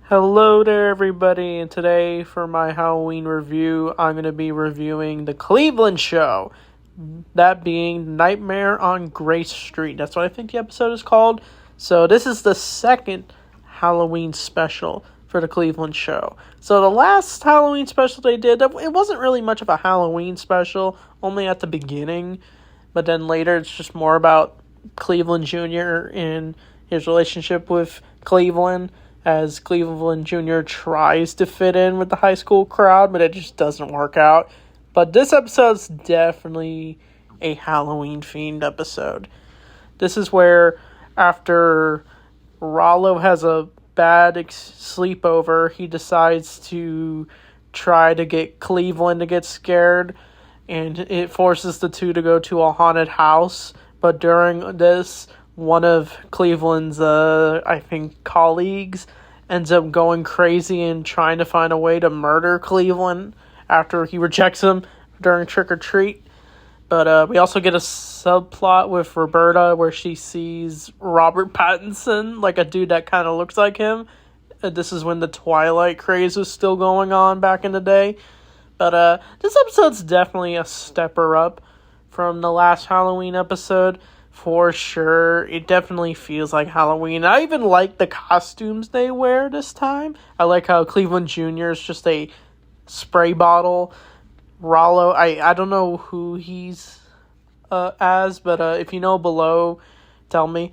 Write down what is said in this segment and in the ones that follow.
Hello there, everybody, and today for my Halloween review, I'm going to be reviewing The Cleveland Show, that being Nightmare on Grace Street. That's what I think the episode is called. So this is the second Halloween special for The Cleveland Show. So the last Halloween special they did, it wasn't really much of a Halloween special, only at the beginning, but then later it's just more about Cleveland Jr. and his relationship with Cleveland, as Cleveland Jr. tries to fit in with the high school crowd, but it just doesn't work out. But this episode's definitely a Halloween-themed episode. This is where, after Rollo has a bad sleepover, he decides to try to get Cleveland to get scared, and it forces the two to go to a haunted house. But during this, one of Cleveland's, colleagues ends up going crazy and trying to find a way to murder Cleveland after he rejects him during Trick or Treat. But we also get a subplot with Roberta where she sees Robert Pattinson, like a dude that kind of looks like him. This is when the Twilight craze was still going on back in the day. But this episode's definitely a stepper up from the last Halloween episode. For sure, it definitely feels like Halloween. I even like the costumes they wear this time. I like how Cleveland Jr. is just a spray bottle. Rollo, I don't know who he's as, but if you know below, tell me.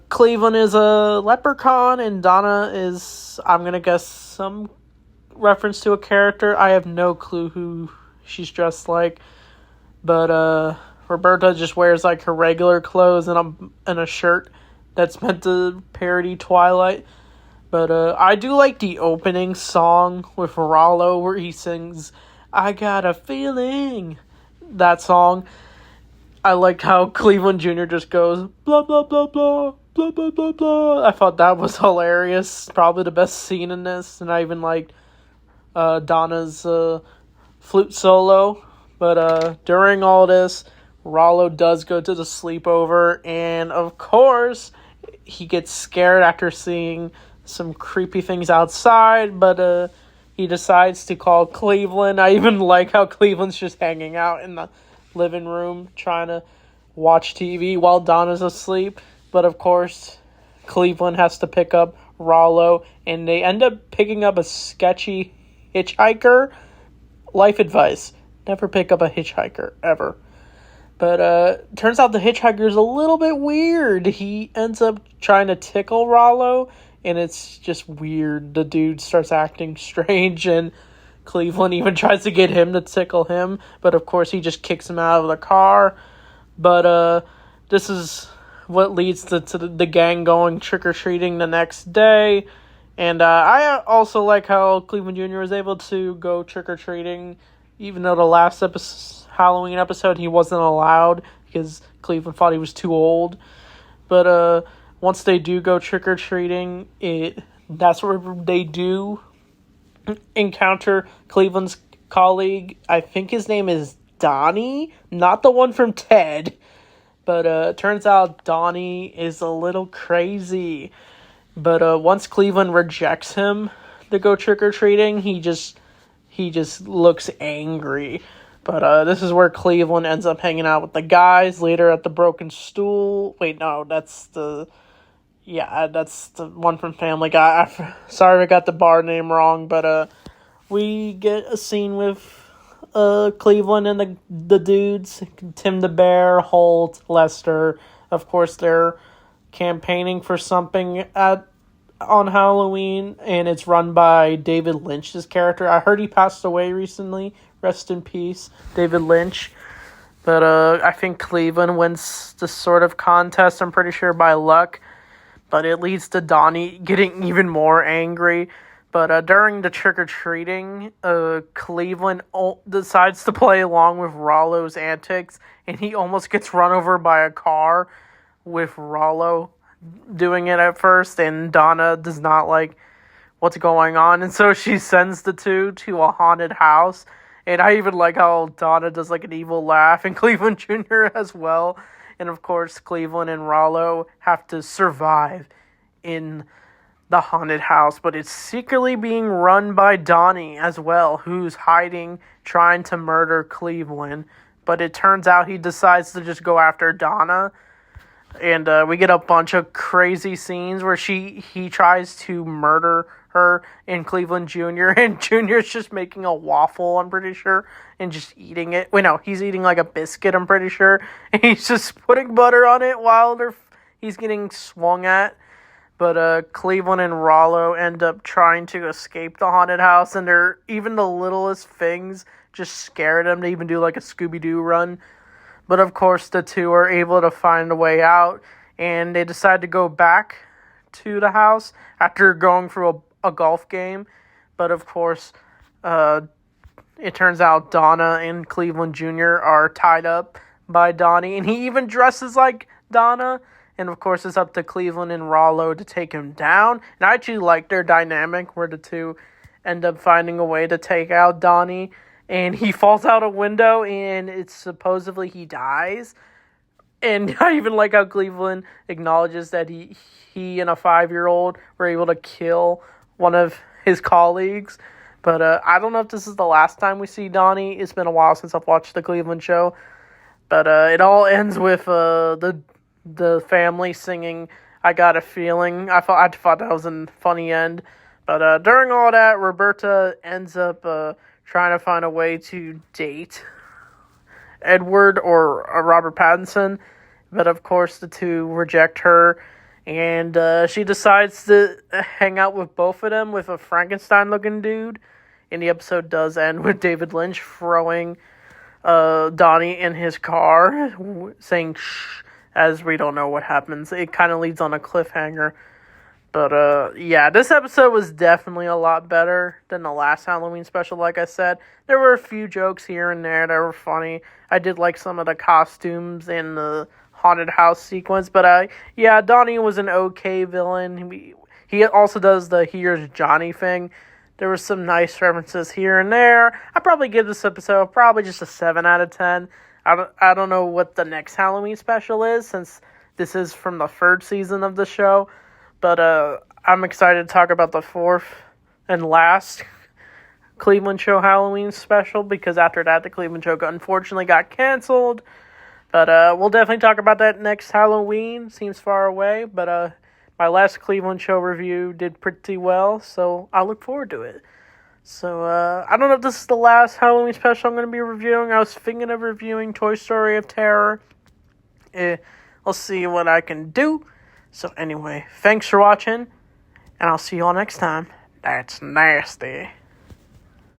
Cleveland is a leprechaun, and Donna is, I'm gonna guess, some reference to a character. I have no clue who she's dressed like, but Roberta just wears like her regular clothes and a shirt that's meant to parody Twilight. But I do like the opening song with Rollo where he sings, "I Got a Feeling." That song. I like how Cleveland Jr. just goes, blah, blah, blah, blah, blah, blah, blah, blah. I thought that was hilarious. Probably the best scene in this. And I even liked Donna's flute solo. But during all this, Rollo does go to the sleepover, and of course, he gets scared after seeing some creepy things outside, but he decides to call Cleveland. I even like how Cleveland's just hanging out in the living room trying to watch TV while Donna's asleep, but of course, Cleveland has to pick up Rollo, and they end up picking up a sketchy hitchhiker. Life advice: never pick up a hitchhiker, ever. But turns out the hitchhiker's a little bit weird. He ends up trying to tickle Rollo, and it's just weird. The dude starts acting strange, and Cleveland even tries to get him to tickle him, but of course he just kicks him out of the car. But this is what leads to the gang going trick-or-treating the next day. And I also like how Cleveland Jr. was able to go trick-or-treating, even though the last Halloween episode he wasn't allowed because Cleveland thought he was too old. But once they do go trick-or-treating, that's where they do encounter Cleveland's colleague. I think his name is Donnie, not the one from Ted. But turns out Donnie is a little crazy. But once Cleveland rejects him to go trick-or-treating, he just looks angry. But this is where Cleveland ends up hanging out with the guys later at the Broken Stool. Wait, no, that's the one from Family Guy. Sorry I got the bar name wrong, but we get a scene with Cleveland and the dudes, Tim the Bear, Holt, Lester. Of course, they're campaigning for something on Halloween, and it's run by David Lynch's character. I heard he passed away recently. Rest in peace, David Lynch. But I think Cleveland wins this sort of contest, I'm pretty sure by luck. But it leads to Donnie getting even more angry. But during the trick-or-treating, Cleveland decides to play along with Rollo's antics, and he almost gets run over by a car with Rollo doing it at first, and Donna does not like what's going on, and so she sends the two to a haunted house. And I even like how Donna does like an evil laugh, and Cleveland Jr. as well. And of course, Cleveland and Rollo have to survive in the haunted house, but it's secretly being run by Donnie as well, who's hiding, trying to murder Cleveland. But it turns out he decides to just go after Donna. And we get a bunch of crazy scenes where he tries to murder her and Cleveland Jr. And Jr.'s just making a waffle, I'm pretty sure, and just eating it. Wait, no, he's eating like a biscuit, I'm pretty sure. And he's just putting butter on it while he's getting swung at. But Cleveland and Rollo end up trying to escape the haunted house, and even the littlest things just scare them to even do like a Scooby-Doo run. But of course, the two are able to find a way out, and they decide to go back to the house after going through a golf game. But of course, it turns out Donna and Cleveland Jr. are tied up by Donnie, and he even dresses like Donna. And of course, it's up to Cleveland and Rollo to take him down. And I actually like their dynamic where the two end up finding a way to take out Donnie. And he falls out a window, and it's supposedly he dies. And I even like how Cleveland acknowledges that he and a 5-year-old were able to kill one of his colleagues. But I don't know if this is the last time we see Donnie. It's been a while since I've watched the Cleveland show. But it all ends with the family singing "I Got a Feeling." I thought that was a funny end. But during all that, Roberta ends up trying to find a way to date Edward or Robert Pattinson. But of course, the two reject her. And she decides to hang out with both of them with a Frankenstein-looking dude. And the episode does end with David Lynch throwing Donnie in his car, saying shh, as we don't know what happens. It kind of leads on a cliffhanger. But, yeah, this episode was definitely a lot better than the last Halloween special, like I said. There were a few jokes here and there that were funny. I did like some of the costumes and the haunted house sequence. But, yeah, Donnie was an okay villain. He also does the "Here's Johnny" thing. There were some nice references here and there. I'd probably give this episode probably just a 7 out of 10. I don't know what the next Halloween special is, since this is from the 3rd season of the show. But I'm excited to talk about the 4th and last Cleveland Show Halloween special, because after that, the Cleveland Show unfortunately got canceled. But we'll definitely talk about that next Halloween. Seems far away, but my last Cleveland Show review did pretty well, so I look forward to it. So, I don't know if this is the last Halloween special I'm going to be reviewing. I was thinking of reviewing Toy Story of Terror. I'll see what I can do. So, anyway, thanks for watching, and I'll see you all next time. That's nasty.